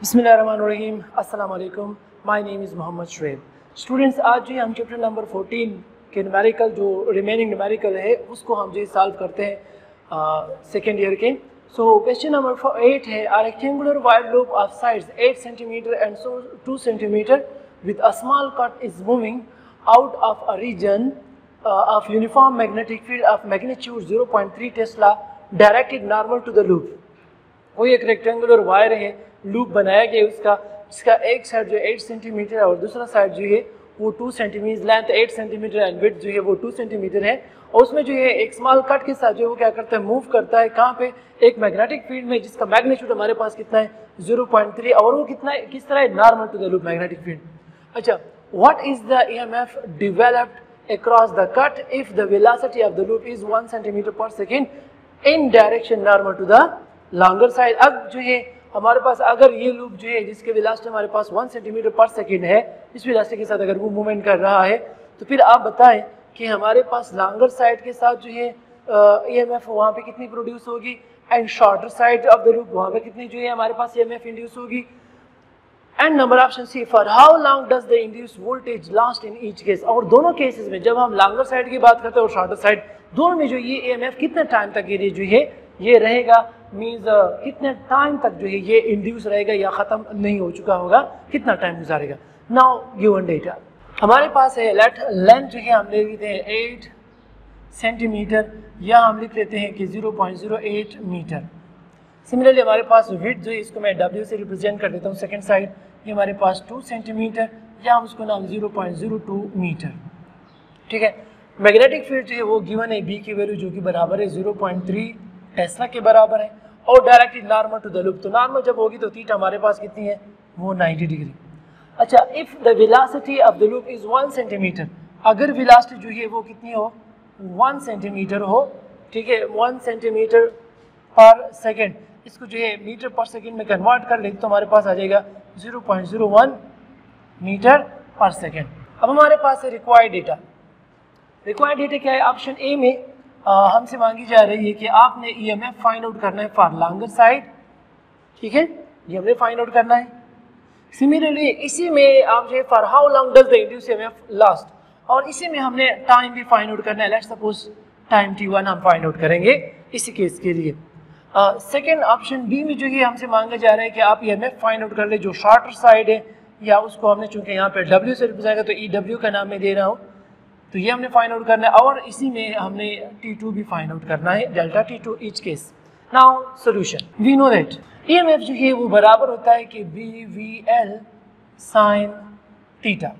बिस्मिल्लाहिर्रहमानिर्रहीम, अस्सलाम वालेकुम। My name is Mohammad Shoaib. Students, आज जो हम चैप्टर नंबर 14 के न्यूमेरिकल जो रिमेनिंग न्यूमेरिकल है उसको हम जो सॉल्व करते हैं सेकेंड ईयर के। सो क्वेश्चन नंबर 8 है, a rectangular wide loop of sides 8 centimetre and 2 centimetre with a small cut is moving out of a region of uniform magnetic field of magnitude 0.3 tesla directed normal to the loop. कोई एक rectangular wire है, loop बनाया गया उसका, जिसका एक side जो 8 centimetre है और दूसरा साइड जो है वो 2 centimetre, length 8 centimetre and width जो है वो 2 सेंटीमीटर है। और उसमें जो है एक स्मॉल कट के साथ जो वो क्या करता है, मूव करता है कहाँ पे, एक मैग्नेटिक फील्ड में जिसका मैग्नीट्यूड हमारे पास कितना है 0.3, और वो कितना है, किस तरह है, normal to the loop magnetic field. अच्छा, what is the EMF developed across the cut if the velocity of the loop is 1 centimeter per second in direction normal to the longer side। अब जो है हमारे पास अगर ये loop जो है जिसके वेलोसिटी हमारे पास 1 सेंटीमीटर पर सेकंड है, इस वेलोसिटी के साथ अगर वो मूवमेंट कर रहा है, तो फिर आप बताएं कि हमारे पास लॉन्गर साइड के साथ जो है EMF वहाँ पे कितनी प्रोड्यूस होगी, and shorter side of the loop वहाँ पे कितनी जो है हमारे पास EMF इंड्यूस होगी। And number option C, for how long does the induced voltage last in each case. और दोनों केसेस में जब हम लॉन्गर साइड की बात करते हैं और शॉर्टर साइड, दोनों में जो ये EMF कितने टाइम तक ये जो है ये रहेगा, मींस कितने टाइम तक जो है ये इंड्यूस रहेगा या खत्म नहीं हो चुका होगा, कितना टाइम गुजारेगा। नाउ गिवन डेटा हमारे पास है, लेंथ जो है हम ले लेते हैं 8 सेंटीमीटर या हम लिख लेते हैं कि 0.08 मीटर। सिमिलरली हमारे पास विड्थ जो है इसको मैं W से रिप्रेजेंट कर देता हूँ, सेकंड साइड ये हमारे पास 2 सेंटीमीटर या हम उसको नाम 0.02 मीटर। ठीक है, मैग्नेटिक फील्ड जो है वो गिवन है B की वैल्यू जो कि बराबर है 0.3 टेस्ला के बराबर है, और directly normal to the loop, तो नॉर्मल जब होगी तो थीटा हमारे पास कितनी है, वो 90 डिग्री। अच्छा, if the velocity of the loop is 1 centimetre, अगर वेलोसिटी जो है वो कितनी हो, 1 सेंटीमीटर हो, ठीक है, 1 सेंटीमीटर पर सेकेंड, इसको जो है मीटर पर सेकेंड में कन्वर्ट कर ले तो हमारे पास आ जाएगा 0.01 मीटर पर सेकेंड। अब हमारे पास है रिक्वायर्ड डेटा। रिक्वायर्ड डेटा क्या है, ऑप्शन ए में हमसे मांगी जा रही है कि आपने EMF फाइंड आउट करना है फॉर लॉन्गर साइड। ठीक है, ये हमने फाइंड आउट करना है। सिमिलरली इसी में आप जो है for how long does the induce EMF last, और इसी में हमने टाइम भी फाइंड आउट करना है। लेट्स सपोज टाइम T1 हम फाइंड आउट करेंगे इसी केस के लिए। सेकेंड ऑप्शन बी में जो है हमसे मांगा जा रहा है कि आप EMF फाइंड आउट कर ले जो शॉर्टर साइड है, या उसको हमने चूंकि यहाँ पे W से रिप्रेजेंट किया तो EW का नाम मैं दे रहा हूँ, तो ये हमने फाइंड आउट करना है, और इसी में हमने T2 भी फाइंड आउट करना है, delta T2 each case. Now solution, we know that EMF जो है वो बराबर होता है कि BVL साइन थीटा।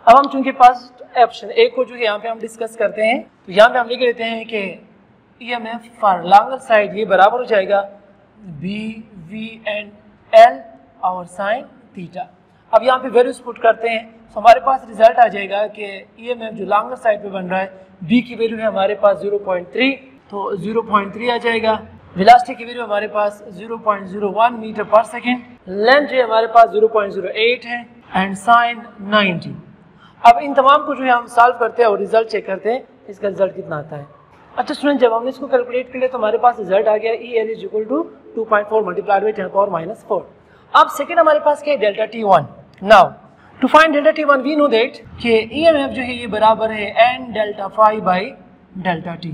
अब हम चूंकि फर्स्ट ऑप्शन ए को जो है यहाँ पे हम डिस्कस करते हैं, तो यहाँ पे हम लिख लेते हैं कि EMF फॉर लॉन्गर साइड ये बराबर हो जाएगा BVL और साइन थीटा। अब यहाँ पे वैल्यूज पुट करते हैं, तो हमारे पास रिजल्ट आ जाएगा कि EMF जो लॉन्गर साइड पे बन रहा है, B की वैल्यू है हमारे पास 0.3, तो 0.3 आ जाएगा। वेलोसिटी की वैल्यू हमारे पास 0.01 मीटर पर सेकेंड, लेंथ जो है हमारे पास 0.08 है, एंड साइन 90। अब इन तमाम को जो है हम सॉल्व करते हैं और रिजल्ट चेक करते हैं, इसका रिजल्ट कितना आता है। अच्छा स्टूडेंट, जब हमने इसको कैलकुलेट कर लिया तो हमारे पास रिजल्ट आ गया EL is equal to 2.4 multiplied by 10 power -4। अब सेकंड हमारे पास क्या है, delta T1। Now to find delta T1 we know that कि EMF जो है ये बराबर है n delta phi by delta T।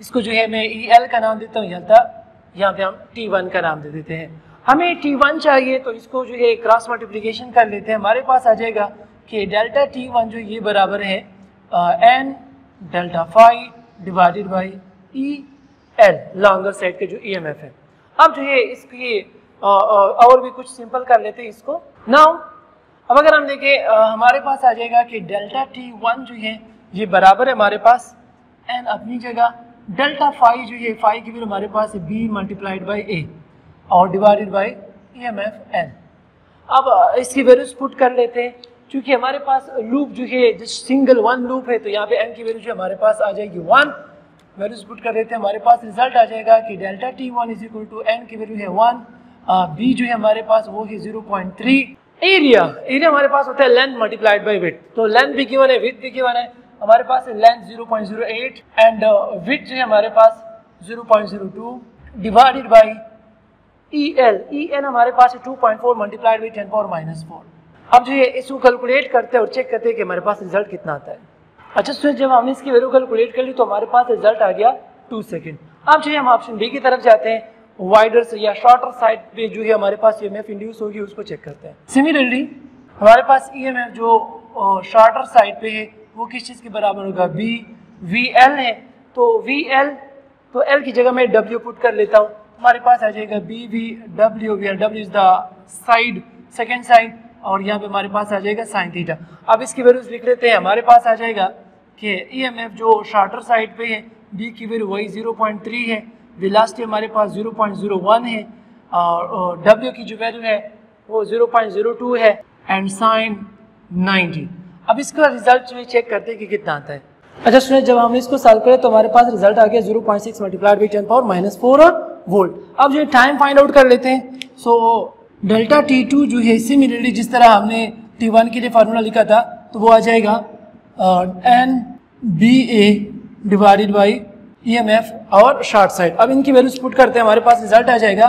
इसको जो है मैं EL का नाम देता हूँ, यहाँ पे हम T1 का नाम दे देते हैं। हमें T1 चाहिए तो इसको जो है क्रॉस मल्टीप्लिकेशन कर लेते हैं, हमारे पास आ जाएगा कि डेल्टा T1 जो ये बराबर है n delta phi divided by EL, longer side के जो EMF है। अब जो है इसकी और भी कुछ सिंपल कर लेते हैं इसको। नाउ अब अगर हम देखें हमारे पास आ जाएगा कि डेल्टा T1 जो है ये बराबर है हमारे पास n अपनी जगह, डेल्टा फाई जो है फाई की वैल्यू हमारे पास है B मल्टीप्लाइड बाई A और डिवाइडेड बाई EMF n। अब इसकी वैल्यूज पुट कर लेते हैं, क्योंकि हमारे पास लूप जो है जस्ट सिंगल वन लूप है, तो यहाँ पे n की वैल्यू जो हमारे पास आ जाएगी 1। वैल्यूज पुट कर देते हैं, हमारे पास रिजल्ट आ जाएगा कि delta T1 is equal to n की वैल्यू है 1, B जो है हमारे पास वो है 0.3। एरिया हमारे पास होता है लेंथ मल्टीप्लाइड बाई विड्थ, तो लेंथ भी गिवन है, विड्थ भी गिवन है, हमारे पास लेंथ 0.08 एंड विड्थ जो है हमारे पास 0.02 डिवाइडेड बाई EL हमारे पास है 2.4 मल्टीप्लाइड बाई 10 पावर -4। अब जो ये इसको कैलकुलेट करते हैं और चेक करते हैं कि हमारे पास रिजल्ट कितना आता है। अच्छा स्टूडेंट, जब हमने इसकी वैल्यू कैलकुलेट कर ली तो हमारे पास रिजल्ट आ गया 2 सेकेंड। अब जो है हम ऑप्शन बी की तरफ जाते हैं, वाइडर से या शॉर्टर साइड पे जो है हमारे पास EMF इंड्यूस होगी उसको चेक करते हैं। सिमिलरली हमारे पास EMF जो शॉर्टर साइड पे है वो किस चीज़ के बराबर होगा, VL है। तो L की जगह मैं W पुट कर लेता हूँ, हमारे पास आ जाएगा BVW, where W is the side, second side, और यहाँ पे हमारे पास आ जाएगा साइन थीटा। अब इसकी वैल्यूज लिख लेते हैं, हमारे पास आ जाएगा कि EMF जो शॉर्टर साइड पे है B की वैल्यू वही 0.3 है, वेलोसिटी हमारे पास 0.01 है, और W की जो वैल्यू है वो 0.02 है, एंड साइन 90। अब इसका रिजल्ट जो है चेक करते हैं कि कितना आता है। अच्छा स्टूडेंट, जब हमने इसको सॉल्व करें तो हमारे पास रिजल्ट आ गया 0.6 मल्टीप्लाइड बाई 10 पावर -4 वोल्ट। अब जो टाइम फाइंड आउट कर लेते हैं। सो डेल्टा T2 जो है सिमिलरली जिस तरह हमने T1 के लिए फार्मूला लिखा था तो वो आ जाएगा NBA डिवाइडेड बाई EMF और शॉर्ट साइड। अब इनकी वैल्यूज पुट करते हैं, हमारे पास रिजल्ट आ जाएगा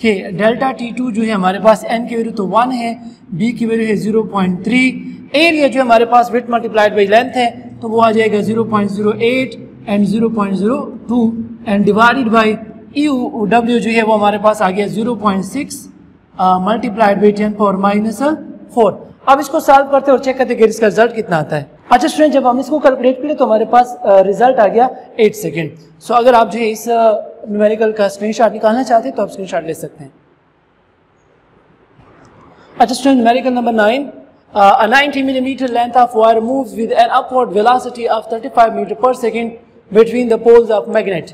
कि डेल्टा T2 जो है हमारे पास N की वैल्यू तो 1 है, B की वैल्यू है 0.3, एरिया जो हमारे पास विड्थ मल्टीप्लाइड बाई लेंथ है तो वो आ जाएगा 0.08 and 0.02 and divided by EW जो है वो हमारे पास आ गया 0.6 मल्टीप्लाइड बाई 10 पावर -4। अब इसको सॉल्व करते हैं और चेक करते हैं कि इसका रिजल्ट कितना आता है। अच्छा स्टूडेंट, जब हम इसको कैलकुलेट करें तो हमारे पास रिजल्ट आ गया 8 सेकेंड। सो अगर आप जो है इस न्यूमेरिकल का स्क्रीनशॉट निकालना चाहते हैं तो आप स्क्रीनशॉट ले सकते हैं। अच्छा student, numerical number 9, a 90 millimeter length of wire moves with an upward velocity of 35 meter per second between the poles of magnet।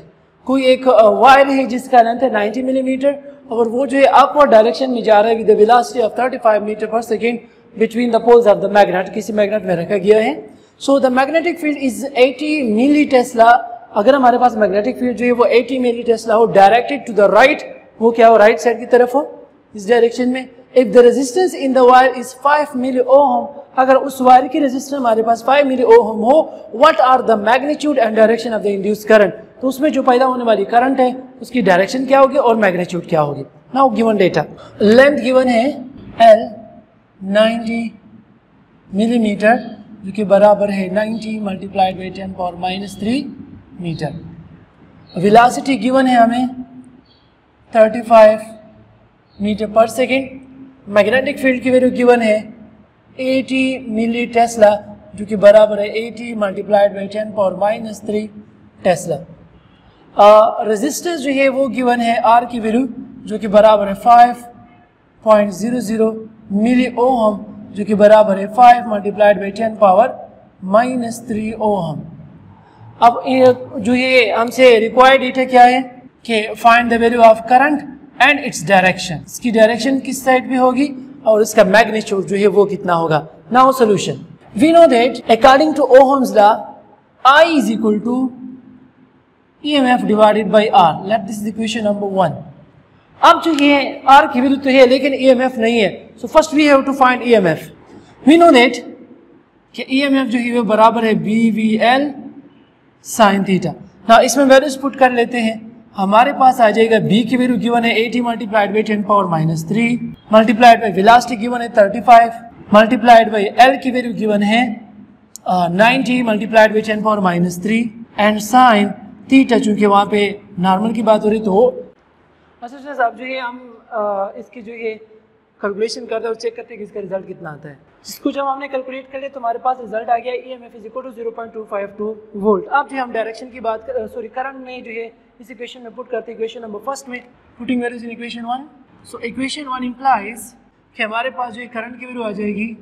कोई एक वायर है जिसका लेंथ है 90 मिलीमीटर और वो जो है अपवर्ड डायरेक्शन में जा रहा है with the velocity of 35 metre per second between the poles of the magnet, किसी मैग्नेट में रखा गया है। So the magnetic field is 80 milli tesla. अगर हमारे पास मैग्नेटिक फील्ड जो है वो 80 मिली टेस्ला हो, डायरेक्टेड टू द राइट, वो क्या हो, राइट साइड की तरफ हो, इस डायरेक्शन में। If the resistance in the wire is 5 milli ओम, अगर उस वायर की रेजिस्टेंस हमारे पास 5 मिली ओम हो, what are the magnitude and direction of the induced current, तो उसमें जो पैदा होने वाली करंट है उसकी डायरेक्शन क्या होगी और मैग्नीट्यूड क्या होगी। Now given data, length given है L 90 मिलीमीटर जो कि बराबर है 90 multiplied by 10 power -3 metre. Velocity given है हमें 35 metre per second. Magnetic field की वैल्यू गिवन है 80 मिली टेस्ला जो कि बराबर है 80 multiplied by 10 power -3 tesla. Resistance जो है वो गिवन है R की वैल्यू जो कि बराबर है 5.00 मिली ओम जो कि बराबर है 5 मल्टीप्लाइड बाई 10 पावर -3 ओम। अब जो ये हमसे रिक्वायर्ड डेटा क्या है कि find the value of current and its direction, इसकी डायरेक्शन किस साइड पे होगी और इसका मैग्नीट्यूड जो है वो कितना होगा। Now solution, we know that according to ohm's law I is equal to EMF divided by R. Let this is equation number 1. अब जो ये R की वैल्यू तो है लेकिन EMF नहीं है, so first we have to find EMF. We know that कि EMF जो है वो बराबर है BVL sin थीटा। ना इसमें वैल्यूज पुट कर लेते हैं, हमारे पास आ जाएगा B की वैल्यू गिवन है 80 multiplied by 10 power -3 multiplied by velocity given है 35 मल्टीप्लाइड बाई L की वैल्यू गिवन है 90 multiplied by 10 power -3 and sine theta, चूंकि वहाँ पे नॉर्मल की बात हो रही तो अच्छा साहब जो है हम इसकी जो है कैलकुलेशन करते हैं और चेक करते हैं कि इसका रिजल्ट कितना आता है। इसको जब हमने कैलकुलेट कर लिया तो हमारे पास रिजल्ट आ गया EMF is equal to 0.252 volt. अब जो हम डायरेक्शन की बात करंट में जो है इस इक्वेशन में पुट करते हैं, इक्वेशन नंबर फर्स्ट में putting values in equation 1। So equation 1 implies कि हमारे पास जो है करंट की वैल्यू आ जाएगी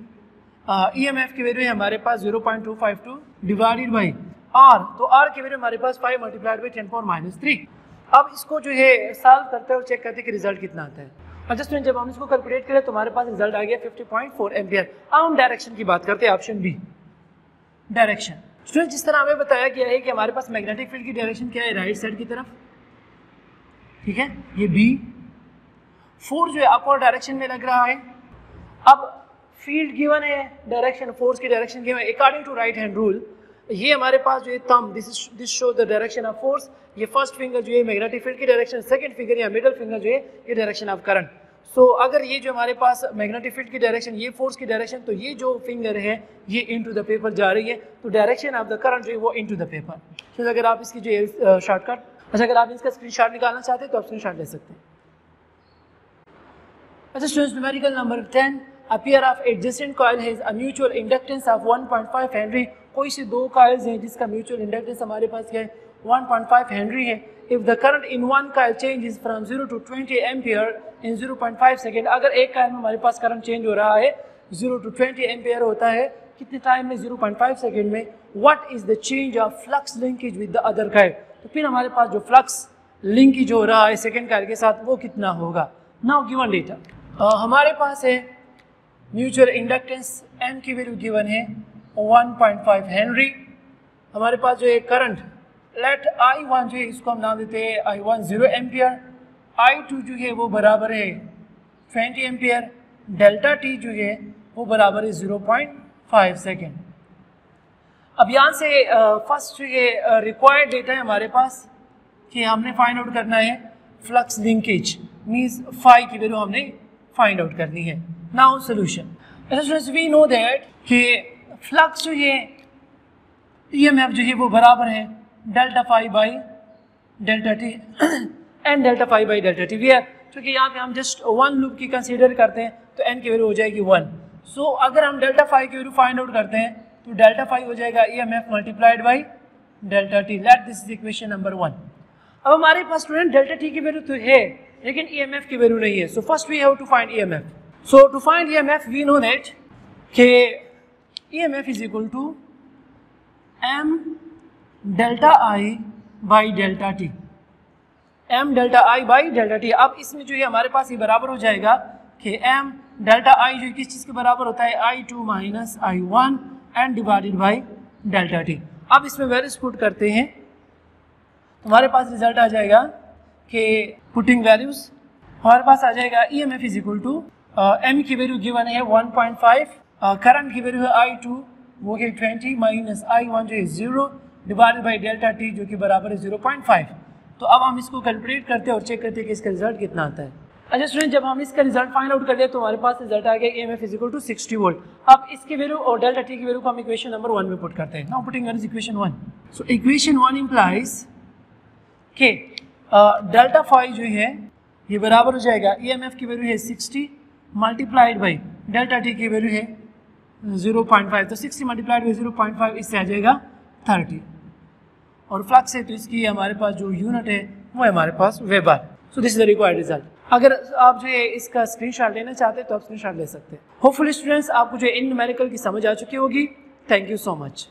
EMF की वैल्यू है हमारे पास 0.252 डिवाइडेड बाई R, तो R की वैल्यू हमारे पास 5 मल्टीप्लाइड बाई 10 पावर -3। अब इसको जो है सॉल्व करते हैं और चेक करते हैं कि रिजल्ट कितना आता है। अच्छा स्टूडेंट, जब हम इसको कैलकुलेट करें तो हमारे पास रिजल्ट आ गया 50.4 एम्पियर। अब हम डायरेक्शन की बात करते हैं, ऑप्शन बी डायरेक्शन। स्टूडेंट, जिस तरह हमें बताया गया है कि हमारे पास मैग्नेटिक फील्ड की डायरेक्शन क्या है, राइट साइड की तरफ, ठीक है, ये बी। फोर्स जो है अपवर्ड डायरेक्शन में लग रहा है। अब फील्ड गिवन है, डायरेक्शन, फोर्स की डायरेक्शन गिवन है according to right hand rule ये हमारे पास जो है thumb, this show the direction of force. ये फर्स्ट फिंगर जो है मैग्नेटिक फील्ड की डायरेक्शन, सेकंड फिंगर या मिडिल फिंगर जो है ये डायरेक्शन ऑफ करंट। सो अगर ये जो हमारे पास मैग्नेटिक फील्ड की डायरेक्शन, ये फोर्स की डायरेक्शन, तो ये जो फिंगर है ये इनटू द पेपर जा रही है, तो डायरेक्शन ऑफ द करंट जो है वो इनटू द पेपर। तो अगर आप इसकी जो है शॉर्टकट, अच्छा अगर आप इसका स्क्रीनशॉट निकालना चाहते हैं तो आप स्क्रीनशॉट ले सकते हैं। अच्छा students, numerical number 10, a pair of adjacent coil has a mutual inductance of 1.5 Henry. कोई से दो कॉइल्स हैं जिसका म्यूचुअल इंडक्टेंस हमारे पास क्या है 1.5 हेनरी है। If the current in one coil changes from 0 to 20 ampere in 0.5 second, अगर एक कॉइल में हमारे पास करंट चेंज हो रहा है 0 to 20 एम्पियर होता है कितने टाइम में 0.5 सेकेंड में, what is the change of flux linkage with the other coil. तो फिर हमारे पास जो फ्लक्स लिंकेज हो रहा है सेकेंड कॉइल के साथ वो कितना होगा। नाउ गिवन डेटा हमारे पास है म्यूचुअल इंडक्टेंस M की वैल्यू गिवन है 1.5 हेनरी। हमारे पास जो है करंट लेट I1 जो है इसको हम नाम देते हैं I1 0 एम्पियर, I2 जो है वो बराबर है 20 एम्पियर, डेल्टा T जो है वो बराबर है 0.5 सेकेंड। अब यहाँ से फर्स्ट ये रिक्वायर्ड डेटा है हमारे पास कि हमने फाइंड आउट करना है फ्लक्स लिंकेज, मीन्स फाई की वैल्यू हमने फाइंड आउट करनी है। Now solution, we know that कि फ्लक्स जो है EMF जो है वो बराबर है delta phi by delta T and delta phi by delta T. We are क्योंकि यहाँ पे हम जस्ट वन लूप की कंसीडर करते हैं तो n की वैल्यू हो जाएगी 1। सो अगर हम डेल्टा फाई की वैल्यू फाइंड आउट करते हैं तो डेल्टा फाई हो जाएगा EMF multiplied by delta T. Let this is equation number 1। अब हमारे पास स्टूडेंट डेल्टा टी की वैल्यू तो है लेकिन EMF की वैल्यू नहीं है। So first we have to find EMF। So to find EMF we know that के EMF is equal to m delta I by delta T, m delta I by delta T. अब इसमें जो है हमारे पास ये बराबर हो जाएगा कि m डेल्टा I जो किस चीज़ के बराबर होता है I2 minus I1 and divided by delta T. अब इसमें वैल्यूज पुट करते हैं तो हमारे पास रिजल्ट आ जाएगा कि पुटिंग वैल्यूज हमारे पास आ जाएगा EMF is equal to m की वैल्यू गिवन है 1.5, करंट की वैल्यू है I2 वो है 20 माइनस I1 जो है 0 डिवाइडेड बाई डेल्टा टी जो कि बराबर है 0.5। तो अब हम इसको कैलकुलेट करते हैं और चेक करते हैं कि इसका रिजल्ट कितना आता है। अच्छा स्टूडेंट, जब हम इसका रिजल्ट फाइंड आउट कर लिया तो हमारे पास रिजल्ट आ गया EMF is equal to 60 volt. अब इसकी वैल्यू और डेल्टा टी की वैल्यू को हम इक्वेशन नंबर 1 में पुट करते हैं। Now putting values equation 1। So equation 1 implies के डेल्टा फाई जो है ये बराबर हो जाएगा EMF की वैल्यू है 60 मल्टीप्लाइड बाई डेल्टा टी की वैल्यू है 0.5। तो 60 मल्टीप्लाइड बाई 0.5 इससे आ जाएगा 30 और फ्लक्स है तो इसकी हमारे पास जो यूनिट है वो है हमारे पास weber. So this is the required result. अगर आप जो है इसका स्क्रीनशॉट लेना चाहते हैं तो आप स्क्रीनशॉट ले सकते हैं। होपफुली स्टूडेंट्स आपको जो इन न्यूमेरिकल की समझ आ चुकी होगी। Thank you so much.